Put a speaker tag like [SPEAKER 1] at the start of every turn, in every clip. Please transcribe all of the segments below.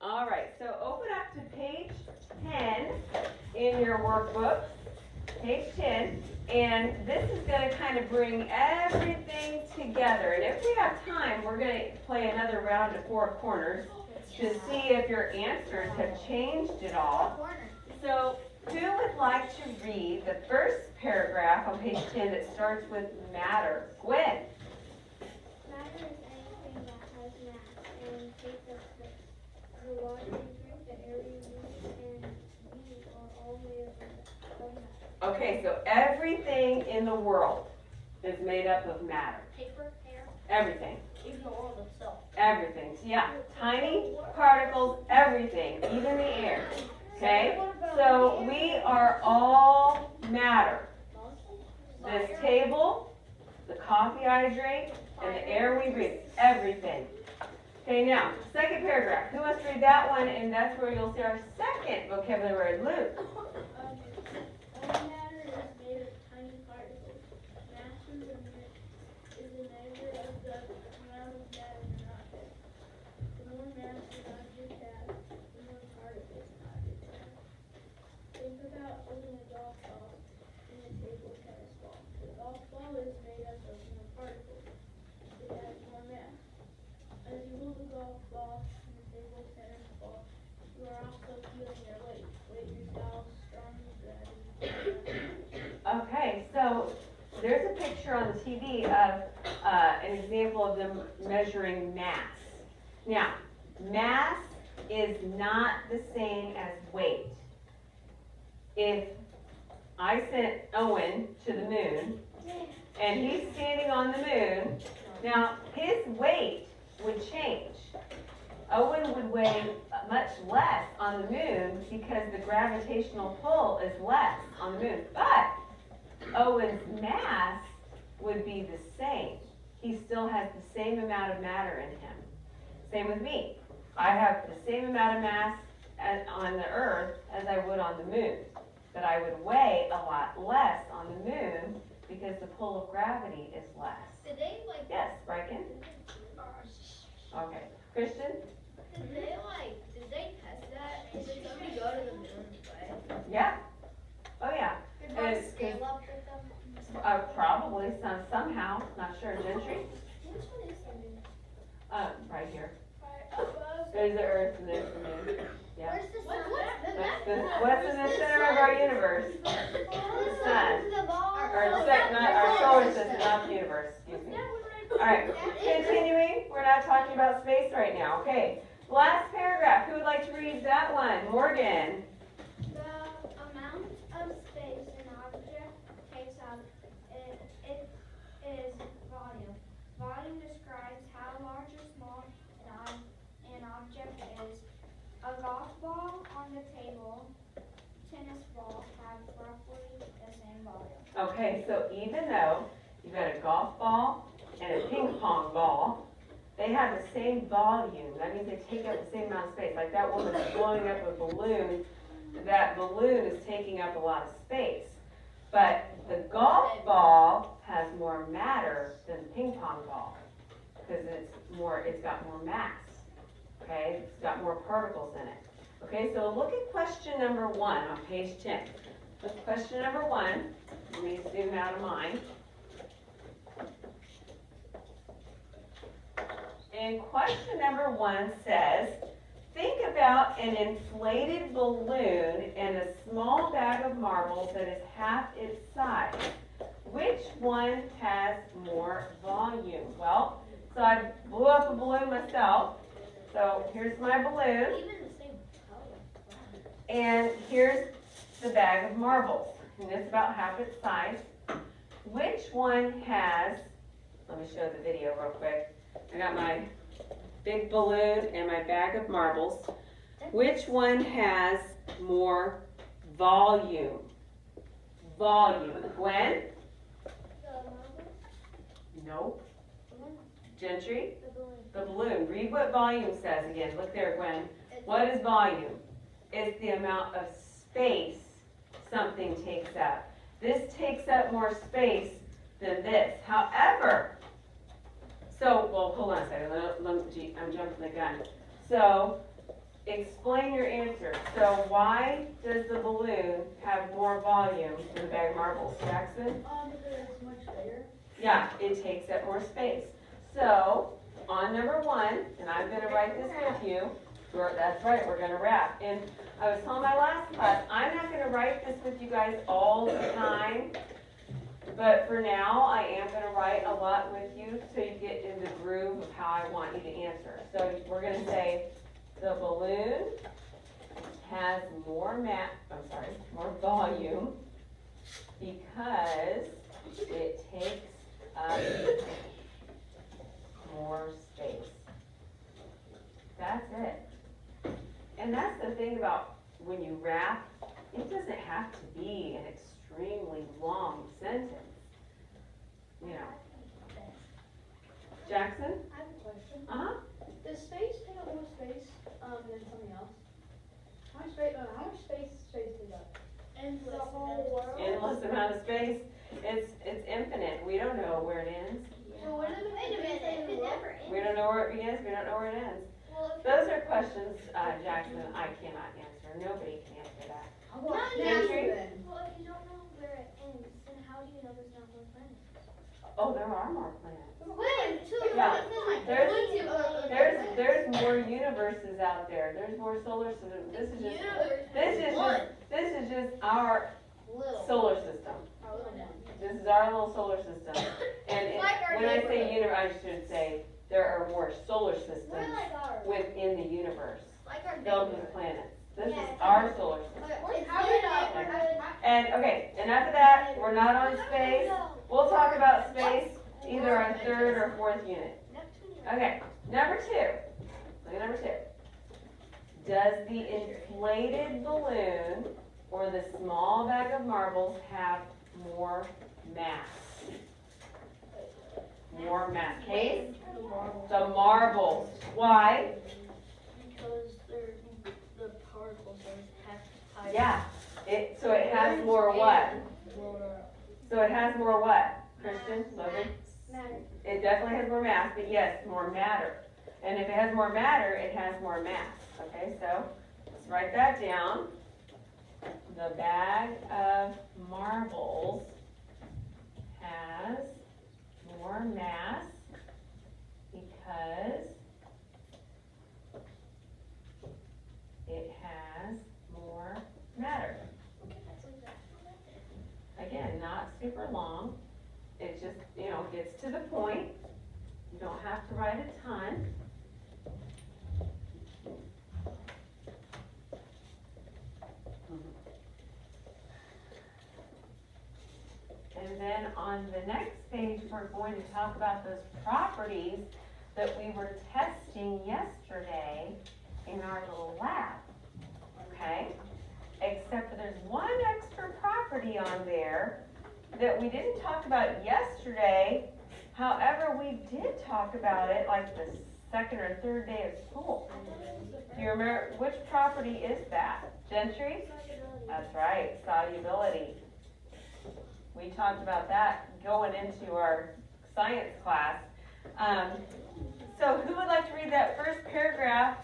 [SPEAKER 1] All right, so open up to page 10 in your workbook, page 10, and this is going to kind of bring everything together. And if we have time, we're going to play another round of four corners to see if your answers have changed at all. So who would like to read the first paragraph on page 10 that starts with matter? Gwen.
[SPEAKER 2] Matter is anything that has mass and takes up space. The water you drink, the air you breathe, and we are all made of matter.
[SPEAKER 1] Okay, so everything in the world is made up of matter.
[SPEAKER 2] Paper, hair,
[SPEAKER 1] Everything.
[SPEAKER 2] even the world itself.
[SPEAKER 1] Everything. Yeah, tiny particles, everything, even the air. Okay? So we are all matter. This table, the coffee I drink, and the air we breathe, everything. Okay, now, second paragraph. Who wants to read that one? And that's where you'll see our second vocabulary word, Luke.
[SPEAKER 2] All matter is made of tiny particles. Mass is a measure of the amount of matter in an object. The more mass an object has, the more particles an object has. Think about holding a golf ball in a table tennis ball. The golf ball is made up of more particles. It has more mass. As you hold the golf ball in the table tennis ball, you are also feeling your weight. Weight yourself, strong gravity.
[SPEAKER 1] Okay, so there's a picture on the TV of an example of them measuring mass. Now, mass is not the same as weight. If I sent Owen to the moon, and he's standing on the moon, now his weight would change. Owen would weigh much less on the moon because the gravitational pull is less on the moon. But Owen's mass would be the same. He still has the same amount of matter in him. Same with me. I have the same amount of mass on the earth as I would on the moon. But I would weigh a lot less on the moon because the pull of gravity is less.
[SPEAKER 2] Did they like?
[SPEAKER 1] Yes, Briken? Okay. Christian?
[SPEAKER 2] Did they test that? Did somebody go to the moon, right?
[SPEAKER 1] Yeah. Oh, yeah.
[SPEAKER 2] Did
[SPEAKER 1] And-
[SPEAKER 2] they scale up with them?
[SPEAKER 1] Probably somehow, not sure. Gentry?
[SPEAKER 2] Which one is the moon?
[SPEAKER 1] Right here.
[SPEAKER 2] Right above.
[SPEAKER 1] There's the earth and there's the moon. Yeah.
[SPEAKER 2] Where's the sun?
[SPEAKER 1] What's in the center of our universe?
[SPEAKER 2] The
[SPEAKER 1] sun.
[SPEAKER 2] The ball.
[SPEAKER 1] Not our solar system, not the universe. Excuse me. Alright, continuing. We're not talking about space right now. Okay. Last paragraph. Who would like to read that one? Morgan.
[SPEAKER 2] The amount of space an object takes up it is volume. Volume describes how large or small an object is. A golf ball on the table, tennis ball have roughly the same volume.
[SPEAKER 1] Okay, so even though you've got a golf ball and a ping pong ball, they have the same volume. That means they take up the same amount of space. Like that woman is blowing up a balloon. That balloon is taking up a lot of space. But the golf ball has more matter than the ping pong ball because it's got more mass. Okay, it's got more particles in it. Okay, so look at question number 1 on page 10. Look at question number 1. Let me zoom out of mine. And question number 1 says, think about an inflated balloon and a small bag of marbles that is half its size. Which one has more volume? Well, so I blew up a balloon myself. So here's my balloon.
[SPEAKER 2] Even the same color.
[SPEAKER 1] And here's the bag of marbles. And it's about half its size. Which one has, let me show the video real quick. I got my big balloon and my bag of marbles. Which one has more volume? Volume. Gwen?
[SPEAKER 2] The marble,
[SPEAKER 1] Nope.
[SPEAKER 2] the one,
[SPEAKER 1] Gentry?
[SPEAKER 2] the balloon.
[SPEAKER 1] The balloon. Read what volume says again. Look there, Gwen. What is volume? It's the amount of space something takes up. This takes up more space than this. However, well, hold on a second. I'm jumping the gun. So explain your answer. So why does the balloon have more volume than the bag of marbles, Jackson?
[SPEAKER 2] Because it's much bigger.
[SPEAKER 1] Yeah, it takes up more space. So, on number one, and I'm gonna write this with you, that's right, we're gonna wrap. And I was telling my last class, I'm not gonna write this with you guys all the time, but for now, I am gonna write a lot with you so you get in the groove of how I want you to answer. So we're gonna say, the balloon has more more volume because it takes up more space. That's it. And that's the thing about when you wrap, it doesn't have to be an extremely long sentence. You know. Jackson?
[SPEAKER 3] I have a question.
[SPEAKER 1] Uh-huh.
[SPEAKER 3] Does space take up more space than something else? How much space take up?
[SPEAKER 2] Endless.
[SPEAKER 3] The whole world?
[SPEAKER 1] Endless amount of space. It's infinite. We don't know where it ends.
[SPEAKER 3] So what are the
[SPEAKER 2] Wait a minute, it could never end.
[SPEAKER 1] We don't know where it begins. We don't know where it ends.
[SPEAKER 2] Well, if
[SPEAKER 1] Those are questions, Jackson, I cannot answer. Nobody can answer that.
[SPEAKER 3] I'll go ask
[SPEAKER 2] No,
[SPEAKER 3] NASA
[SPEAKER 1] you-
[SPEAKER 3] then.
[SPEAKER 2] Well, if you don't know where it ends, then how do you know there's not more planets?
[SPEAKER 1] Oh, there are more planets.
[SPEAKER 2] Wait,
[SPEAKER 1] Yeah.
[SPEAKER 2] There's
[SPEAKER 1] There's more universes out there. There's more solar systems. This is just our solar system. This is our little solar system. And
[SPEAKER 2] Like our
[SPEAKER 1] when I say
[SPEAKER 2] neighborhood.
[SPEAKER 1] universe, I should say there are more solar systems
[SPEAKER 2] We're like ours.
[SPEAKER 1] within the universe
[SPEAKER 2] Like our
[SPEAKER 1] filled
[SPEAKER 2] neighborhood.
[SPEAKER 1] with planets. This
[SPEAKER 2] Yeah,
[SPEAKER 1] is
[SPEAKER 2] it's
[SPEAKER 1] our
[SPEAKER 2] like-
[SPEAKER 1] solar system.
[SPEAKER 2] It's neighborhood.
[SPEAKER 1] And, okay, enough of that. We're not on space. We'll talk about space either on third or fourth unit. Okay, number two. Look at number two. Does the inflated balloon or the small bag of marbles have more mass? More mass. Case? The marbles. Why?
[SPEAKER 3] Because they're the particles have
[SPEAKER 1] Yeah. So it has more what? So it has more what? Christian, Logan?
[SPEAKER 2] Matter.
[SPEAKER 1] It definitely has more mass, but yes, more matter. And if it has more matter, it has more mass. Okay, so let's write that down. The bag of marbles has more mass because it has more matter. Again, not super long. It just, gets to the point. You don't have to write a ton. And then on the next page, we're going to talk about those properties that we were testing yesterday in our little lab. Okay? Except for there's one extra property on there that we didn't talk about yesterday. However, we did talk about it like the second or third day of school. Do you remember, which property is that? Gentry? That's right, solubility. We talked about that going into our science class. So who would like to read that first paragraph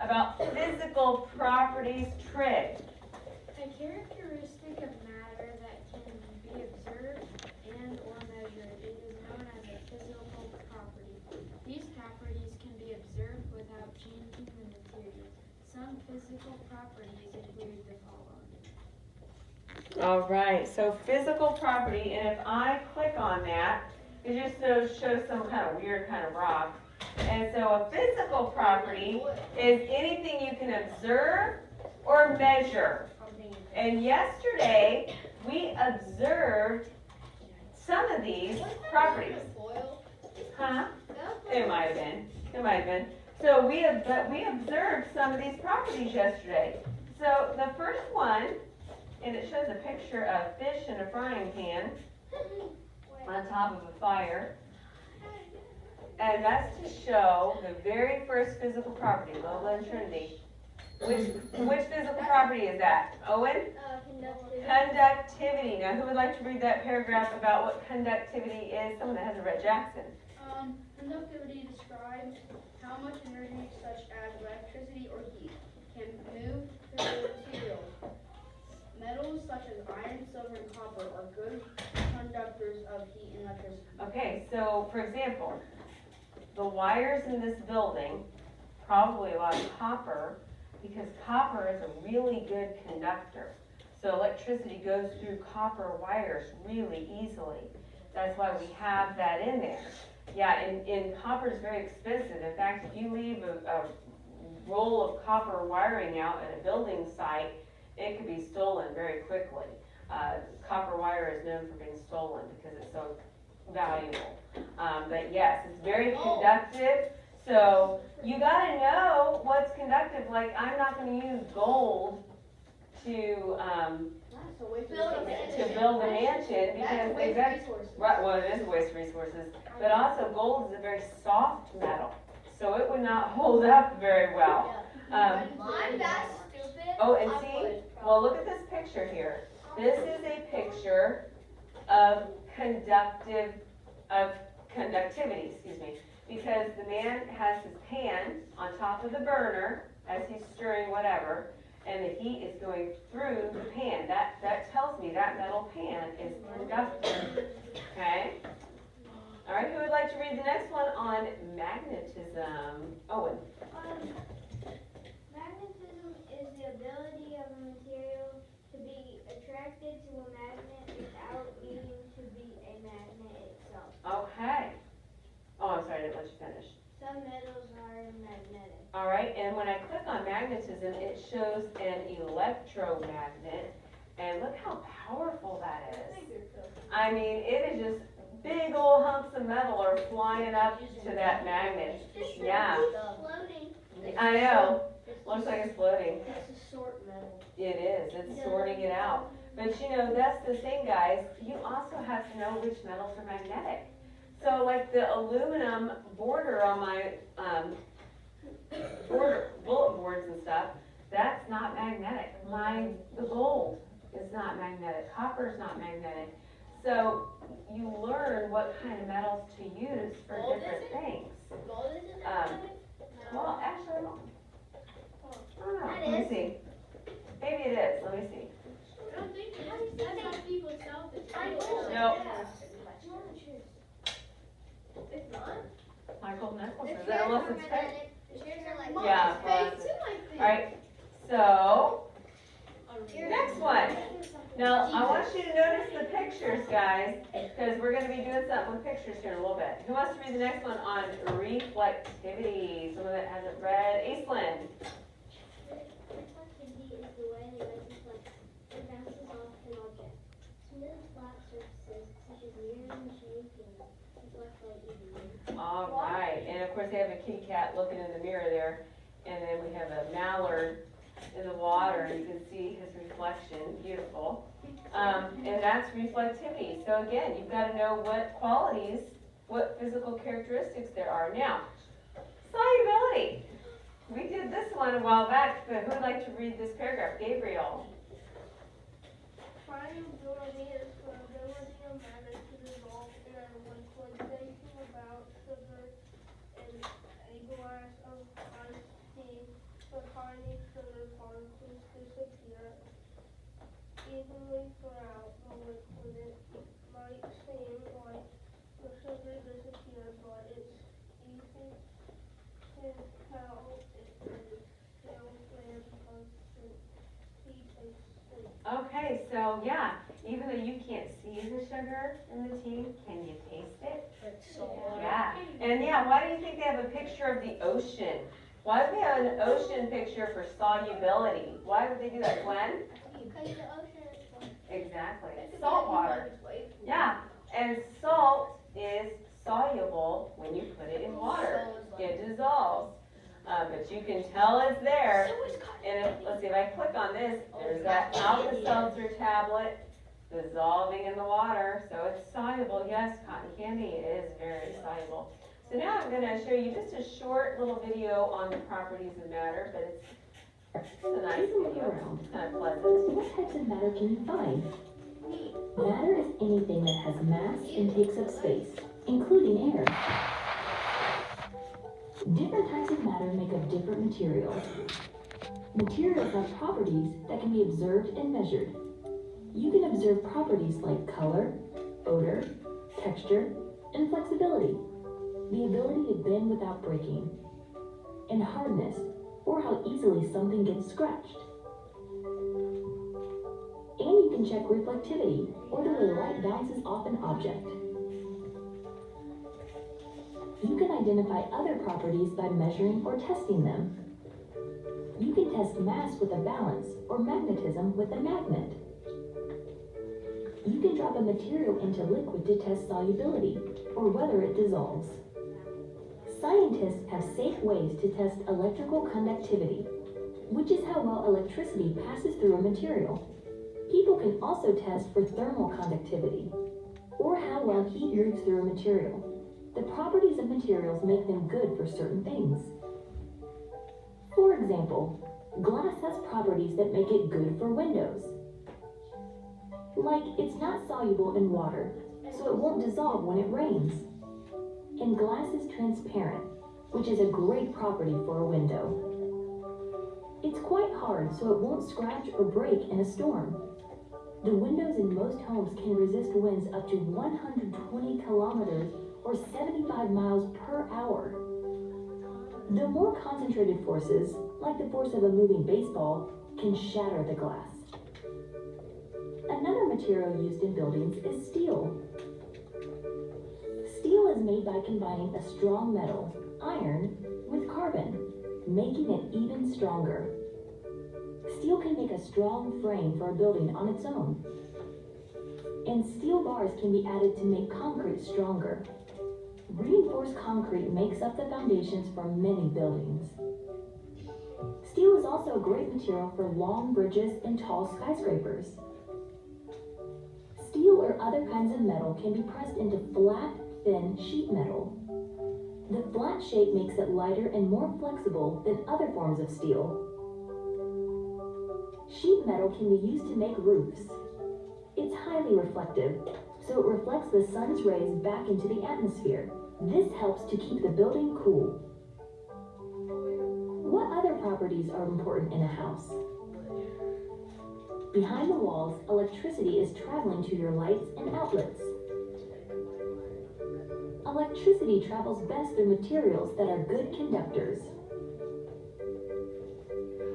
[SPEAKER 1] about physical properties trig?
[SPEAKER 2] A characteristic of matter that can be observed and or measured, it is known as a physical property. These properties can be observed without changing the material. Some physical properties include the following.
[SPEAKER 1] All right, so physical property, and if I click on that, it just shows some kind of weird kind of rock. And so a physical property is anything you can observe or measure. And yesterday, we observed some of these properties. Huh? It might have been. It might have been. So we observed some of these properties yesterday. So the first one, and it shows a picture of fish in a frying pan on top of a fire. And that's to show the very first physical property, Lola and Trinity. Which physical property is that? Owen? Conductivity. Now, who would like to read that paragraph about what conductivity is? Someone that hasn't read Jackson.
[SPEAKER 3] Conductivity describes how much energy, such as electricity or heat,
[SPEAKER 1] for example, the wires in this building, probably a lot of copper, because copper is a really good conductor. So electricity goes through copper wires really easily. That's why we have that in there. Yeah, and copper is very expensive. In fact, if you leave a roll of copper wiring out at a building site, it could be stolen very quickly. Copper wire is known for being stolen because it's so valuable. But yes, it's very conductive. So you gotta know what's conductive. Like, I'm not gonna use gold to,
[SPEAKER 3] That's a waste of
[SPEAKER 2] Build a
[SPEAKER 3] resources.
[SPEAKER 1] to build a mansion
[SPEAKER 3] That's
[SPEAKER 1] because
[SPEAKER 3] a waste of
[SPEAKER 1] exactly.
[SPEAKER 3] resources.
[SPEAKER 1] Right, well, it is a waste of resources, but also gold is a very soft metal, so it would not hold up very well.
[SPEAKER 2] I'm that stupid.
[SPEAKER 1] Oh, and
[SPEAKER 2] I
[SPEAKER 1] see,
[SPEAKER 2] would
[SPEAKER 1] well, look at this picture here. This is a picture of conductivity, because the man has his pan on top of the burner as he's stirring whatever, and the heat is going through the pan. That tells me that metal pan is conductive, okay? All right, who would like to read the next one on magnetism? Owen.
[SPEAKER 2] Magnetism is the ability of a material to be attracted to a magnet without needing to be a magnet itself.
[SPEAKER 1] Okay. Oh, I'm sorry, I didn't let you finish.
[SPEAKER 2] Some metals are magnetic.
[SPEAKER 1] All right, and when I click on magnetism, it shows an electromagnet, and look how powerful that is. I mean, it is just big old hunks of metal are flying up to that magnet. Yeah,
[SPEAKER 2] Floating.
[SPEAKER 1] I know. Looks like it's floating.
[SPEAKER 3] It's a sort metal.
[SPEAKER 1] It is, it's sorting it out. But you know, that's the thing, guys, you also have to know which metals are magnetic. So like the aluminum border on my, bullet boards and stuff, that's not magnetic. The gold is not magnetic, copper is not magnetic. So you learn what kind of metals to use for
[SPEAKER 2] Gold
[SPEAKER 1] different
[SPEAKER 2] isn't?
[SPEAKER 1] things.
[SPEAKER 2] Gold isn't
[SPEAKER 1] magnetic? Well, actually, I don't know, let me see. Maybe it is, let me see.
[SPEAKER 2] I don't think that's how people sell this.
[SPEAKER 1] Nope.
[SPEAKER 2] It's not.
[SPEAKER 1] My gold necklaces, unless it's fake.
[SPEAKER 2] Mine
[SPEAKER 1] Yeah,
[SPEAKER 2] is
[SPEAKER 1] well,
[SPEAKER 2] fake too, I think.
[SPEAKER 1] Alright, so, next one. Now, I want you to notice the pictures, guys, because we're gonna be doing something with pictures here in a little bit. Who wants to read the next one on reflectivity? Someone that hasn't read, Aislinn.
[SPEAKER 2] Reflectivity is the way the light reflects. It bounces off an object. Smooth, flat surfaces, such as mirrors and shade paper, reflect light evenly.
[SPEAKER 1] All right, and of course they have a kitty cat looking in the mirror there, and then we have a mallard in the water, and you can see his reflection, beautiful. And that's reflectivity. So again, you've got to know what qualities, what physical characteristics there are. Now, solubility. We did this one a while back, but who would like to read this paragraph? Gabriel.
[SPEAKER 2] Solubility is the ability of matter to dissolve in a liquid. Thinking about sugar in a glass of iced tea, the tiny sugar particles disappear evenly throughout the liquid. It might seem like the sugar disappears, but it's easy to tell it is still there because the tea tastes sweet.
[SPEAKER 1] Okay, so yeah, even though you can't see the sugar in the tea, can you taste it? Yeah, and yeah, why do you think they have a picture of the ocean? Why would they have an ocean picture for solubility? Why would they do that, Glenn?
[SPEAKER 2] Because the ocean is full.
[SPEAKER 1] Exactly, salt water. Yeah, and salt is soluble when you put it in water. It dissolves, but you can tell it's there. And if, let's see, if I click on this, there's that Alka-Seltzer tablet dissolving in the water, so it's soluble. Yes, cotton candy is very soluble. So now I'm going to show you just a short little video on the properties of matter, but it's a nice
[SPEAKER 4] Take a look
[SPEAKER 1] video.
[SPEAKER 4] around.
[SPEAKER 1] It's kind of pleasant.
[SPEAKER 4] What types of matter can you find? Matter is anything that has mass and takes up space, including air. Different types of matter make up different materials. Materials have properties that can be observed and measured. You can observe properties like color, odor, texture, and flexibility, the ability to bend without breaking, and hardness, or how easily something gets scratched. And you can check reflectivity, or the way light bounces off an object. You can identify other properties by measuring or testing them. You can test mass with a balance or magnetism with a magnet. You can drop a material into liquid to test solubility or whether it dissolves. Scientists have safe ways to test electrical conductivity, which is how well electricity passes through a material. People can also test for thermal conductivity, or how well heat moves through a material. The properties of materials make them good for certain things. For example, glass has properties that make it good for windows. Like, it's not soluble in water, so it won't dissolve when it rains. And glass is transparent, which is a great property for a window. It's quite hard, so it won't scratch or break in a storm. The windows in most homes can resist winds up to 120 kilometers or 75 miles per hour. The more concentrated forces, like the force of a moving baseball, can shatter the glass. Another material used in buildings is steel. Steel is made by combining a strong metal, iron, with carbon, making it even stronger. Steel can make a strong frame for a building on its own. And steel bars can be added to make concrete stronger. Reinforced concrete makes up the foundations for many buildings. Steel is also a great material for long bridges and tall skyscrapers. Steel or other kinds of metal can be pressed into flat, thin sheet metal. The flat shape makes it lighter and more flexible than other forms of steel. Sheet metal can be used to make roofs. It's highly reflective, so it reflects the sun's rays back into the atmosphere. This helps to keep the building cool. What other properties are important in a house? Behind the walls, electricity is traveling to your lights and outlets. Electricity travels best through materials that are good conductors.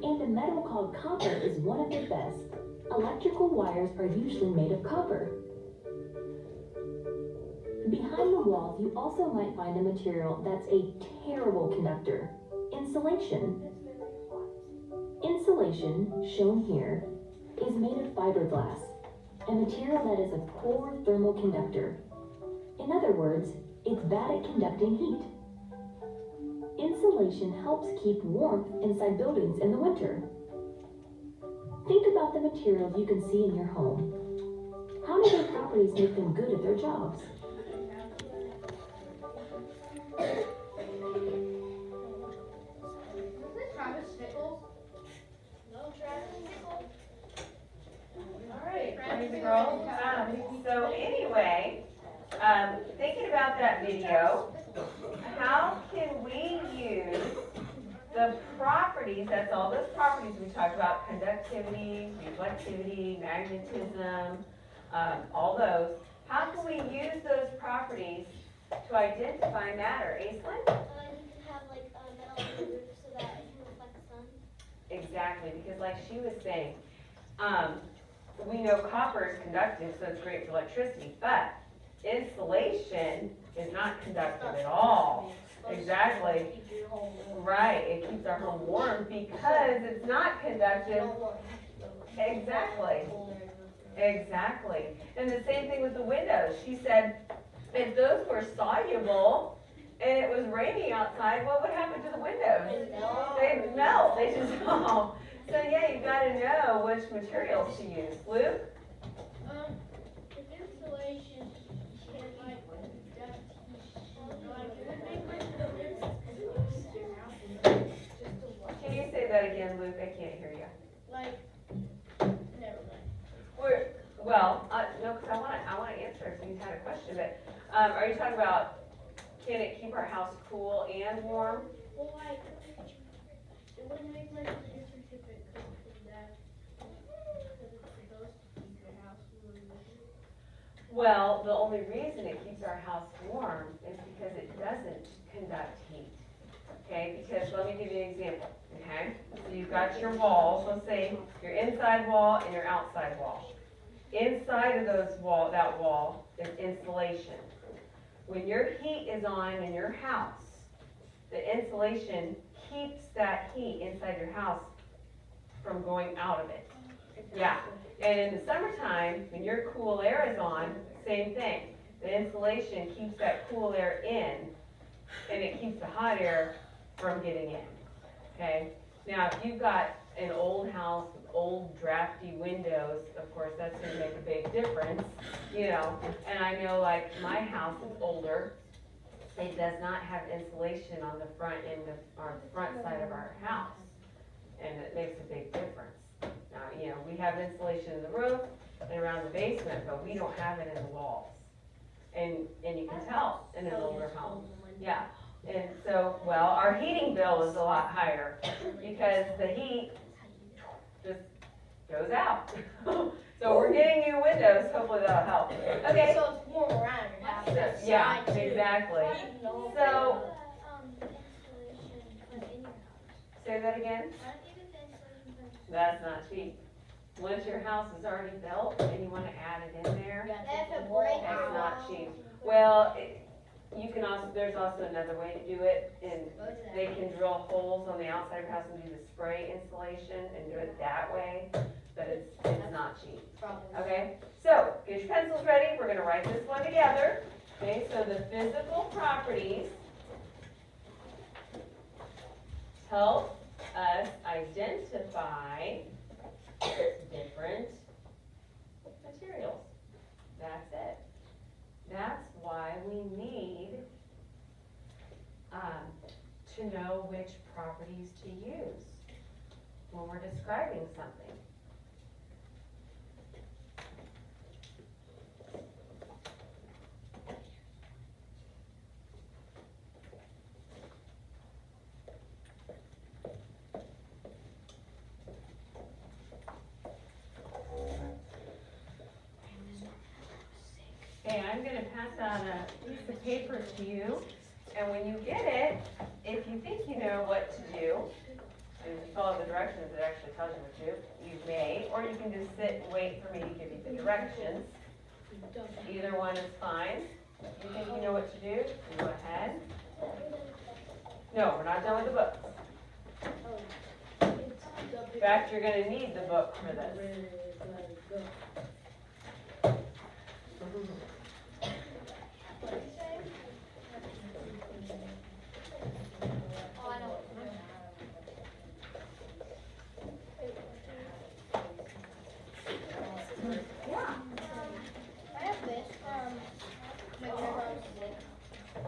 [SPEAKER 4] And a metal called copper is one of the best. Electrical wires are usually made of copper. Behind the walls, you also might find a material that's a terrible conductor: insulation. Insulation, shown here, is made of fiberglass, a material that is a poor thermal conductor. In other words, it's bad at conducting heat. Insulation helps keep warmth inside buildings in the winter. Think about the materials you can see in your home. How do their properties make them good at their jobs?
[SPEAKER 3] Isn't it Travis Nichols?
[SPEAKER 2] No Travis Nichols.
[SPEAKER 1] Alright, boys and girls, so anyway, thinking about that video, how can we use the properties, that's all those properties we talked about, conductivity, reflectivity, magnetism, all those, how can we use those properties to identify matter? Aislinn?
[SPEAKER 2] You can have like metal on the roof so that it can reflect the sun.
[SPEAKER 1] Exactly, because like she was saying, we know copper is conductive, so it's great for electricity, but insulation is not conductive at all. Exactly. Right, it keeps our home warm because it's not conductive. Exactly. Exactly. And the same thing with the windows. She said if those were soluble and it was raining outside, what would happen to the windows? They'd melt. They dissolve. So yeah, you got to know which materials to use. Luke?
[SPEAKER 2] With insulation, can like conduct
[SPEAKER 1] Can you say that again, Luke? I can't hear you.
[SPEAKER 2] like, never mind.
[SPEAKER 1] No, because I want to answer if you had a question, but are you talking about can it keep our house cool and warm?
[SPEAKER 2] Well, like, it wouldn't make like a difference if it comes from that, because it's supposed to keep your house really warm.
[SPEAKER 1] Well, the only reason it keeps our house warm is because it doesn't conduct heat. Okay, because let me give you an example, okay? So you've got your walls, let's say your inside wall and your outside wall. Inside of that wall is insulation. When your heat is on in your house, the insulation keeps that heat inside your house from going out of it. Yeah, and in the summertime, when your cool air is on, same thing. The insulation keeps that cool air in, and it keeps the hot air from getting in, okay? Now, if you've got an old house with old drafty windows, of course, that's gonna make a big difference, you know? And I know, like, my house is older, it does not have insulation on the front end of, or front side of our house, and it makes a big difference. Now, you know, we have insulation in the roof and around the basement, but we don't have it in the walls. And you can tell in an older home, yeah. And so, well, our heating bill is a lot higher because the heat just goes out. So we're getting new windows, hopefully that'll help. Okay.
[SPEAKER 2] So it's warm around your house.
[SPEAKER 1] So, yeah, exactly. So,
[SPEAKER 2] Insulation put in your house.
[SPEAKER 1] say that again?
[SPEAKER 2] I don't think it's insulation put in.
[SPEAKER 1] That's not cheap. Once your house is already built and you wanna add it in there,
[SPEAKER 2] That's a break.
[SPEAKER 1] it's not cheap. Well, you can also, there's also another way to do it, and they can drill holes on the outside of your house and do the spray insulation and do it that way, but it's not cheap. Okay, so get your pencils ready, we're gonna write this one together. Okay, so the physical properties help us identify different materials. That's it. That's why we need to know which properties to use when we're describing something. Okay, I'm gonna pass out a piece of paper to you, and when you get it, if you think you know what to do, and if you follow the directions, it actually tells you what to do, you may, or you can just sit and wait for me to give you the directions. Either one is fine. You think you know what to do, go ahead. No, we're not done with the book. In fact, you're gonna need the book for this.
[SPEAKER 2] Oh, I know what to do.
[SPEAKER 1] Yeah.
[SPEAKER 2] I have this, my journal.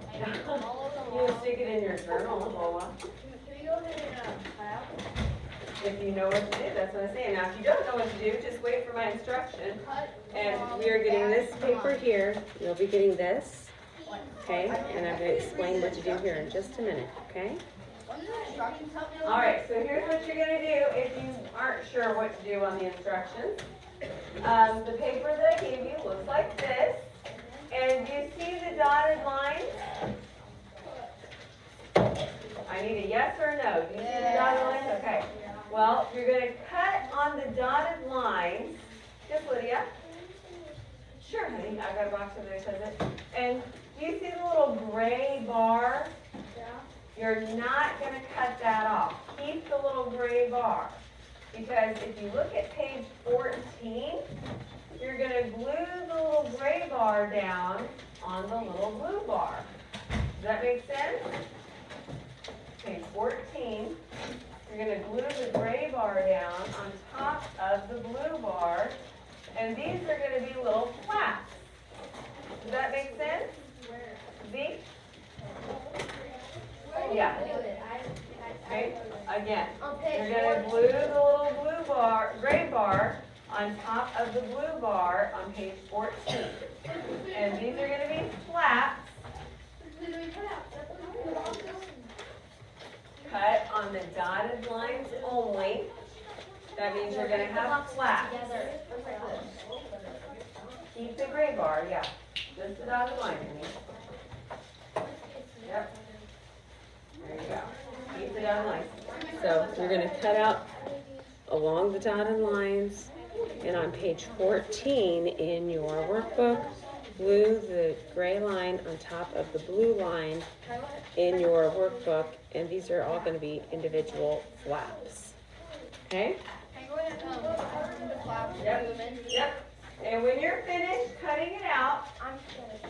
[SPEAKER 2] I have all over the
[SPEAKER 1] You would
[SPEAKER 2] wall.
[SPEAKER 1] stick it in your journal, Lola.
[SPEAKER 2] Can we go ahead and, file?
[SPEAKER 1] If you know what to do, that's what I'm saying. Now, if you don't know what to do, just wait for my instruction. And we are getting this paper here, you'll be getting this, okay? And I'm gonna explain what to do here in just a minute, okay?
[SPEAKER 2] When the instructions help me.
[SPEAKER 1] All right, so here's what you're gonna do if you aren't sure what to do on the instructions. The paper that I gave you looks like this, and do you see the dotted lines? I need a yes or a no. Do you see the dotted lines? Okay. Well, you're gonna cut on the dotted lines. Yes, Lydia? Sure, honey, I've got a box over there that says it. And do you see the little gray bar?
[SPEAKER 2] Yeah.
[SPEAKER 1] You're not gonna cut that off. Keep the little gray bar. Because if you look at page 14, you're gonna glue the little gray bar down on the little blue bar. Does that make sense? Page 14, you're gonna glue the gray bar down on top of the blue bar, and these are gonna be little flaps. Does that make sense? See? Yeah. Okay, again, you're gonna glue the little blue bar, gray bar on top of the blue bar on page 14. And these are gonna be flaps cut on the dotted lines only. That means you're gonna have flaps. Keep the gray bar, yeah. Just the dotted line, honey. Yep. There you go. Keep the dotted line. So you're gonna cut out along the dotted lines, and on page 14 in your workbook, glue the gray line on top of the blue line in your workbook, and these are all gonna be individual flaps. Okay? Yep. And when you're finished cutting it out,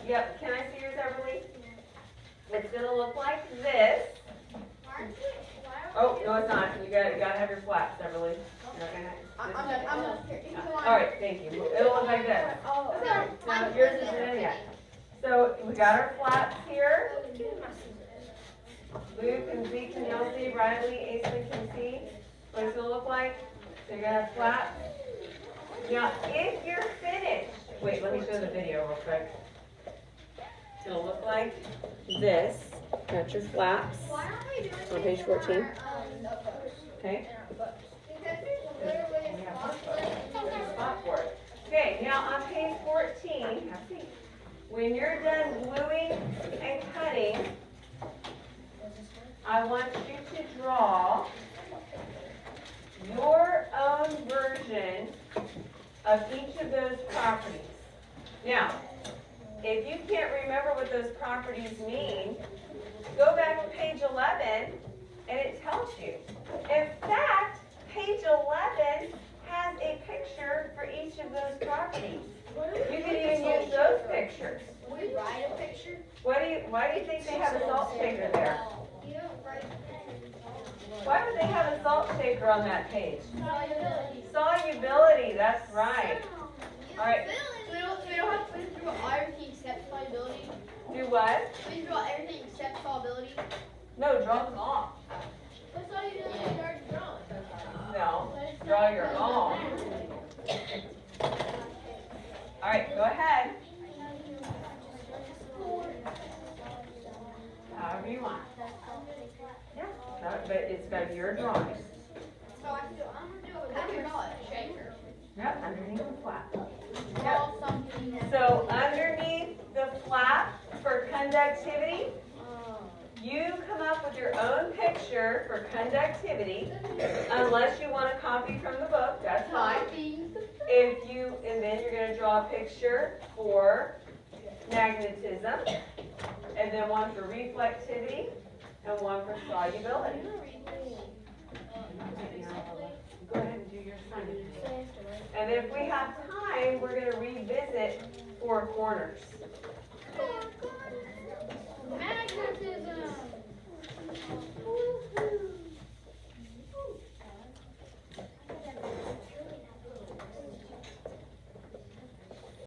[SPEAKER 1] yep, can I see yours, Everly? It's gonna look like this. Oh, no, it's not. You gotta have your flaps, Everly. You're not gonna.
[SPEAKER 3] I'm done. Here, you can go on.
[SPEAKER 1] All right, thank you. It'll look like this. No, yours isn't in yet. So we got our flaps here. Luke and Zeke can y'all see, Riley, Aislinn can see what it's gonna look like. So you're gonna have flaps. Now, if you're finished, wait, let me show the video real quick. It's gonna look like this. Got your flaps on page 14. Okay. Spot for it. Okay, now on page 14, when you're done gluing and cutting, I want you to draw your own version of each of those properties. Now, if you can't remember what those properties mean, go back to page 11 and it tells you. In fact, page 11 has a picture for each of those properties. You can even use those pictures.
[SPEAKER 2] We write a picture.
[SPEAKER 1] Why do you think they have a salt shaker there?
[SPEAKER 2] You don't write.
[SPEAKER 1] Why would they have a salt shaker on that page?
[SPEAKER 2] Solubility.
[SPEAKER 1] Solubility, that's right. All right.
[SPEAKER 3] So we don't have to draw everything except solubility.
[SPEAKER 1] Do what?
[SPEAKER 3] We draw everything except solubility.
[SPEAKER 1] No, draw them all.
[SPEAKER 2] That's all you do. You already drawn.
[SPEAKER 1] No, draw your own. All right, go ahead. However you want. Yeah, but it's got your drawings.
[SPEAKER 3] So I'm gonna do it with that shaker.
[SPEAKER 1] Yep, underneath the flap.
[SPEAKER 3] Draw something.
[SPEAKER 1] So underneath the flap for conductivity, you come up with your own picture for conductivity, unless you want a copy from the book, that's fine. And then you're gonna draw a picture for magnetism, and then one for reflectivity, and one for solubility. Go ahead and do your sign. And if we have time, we're gonna revisit four corners.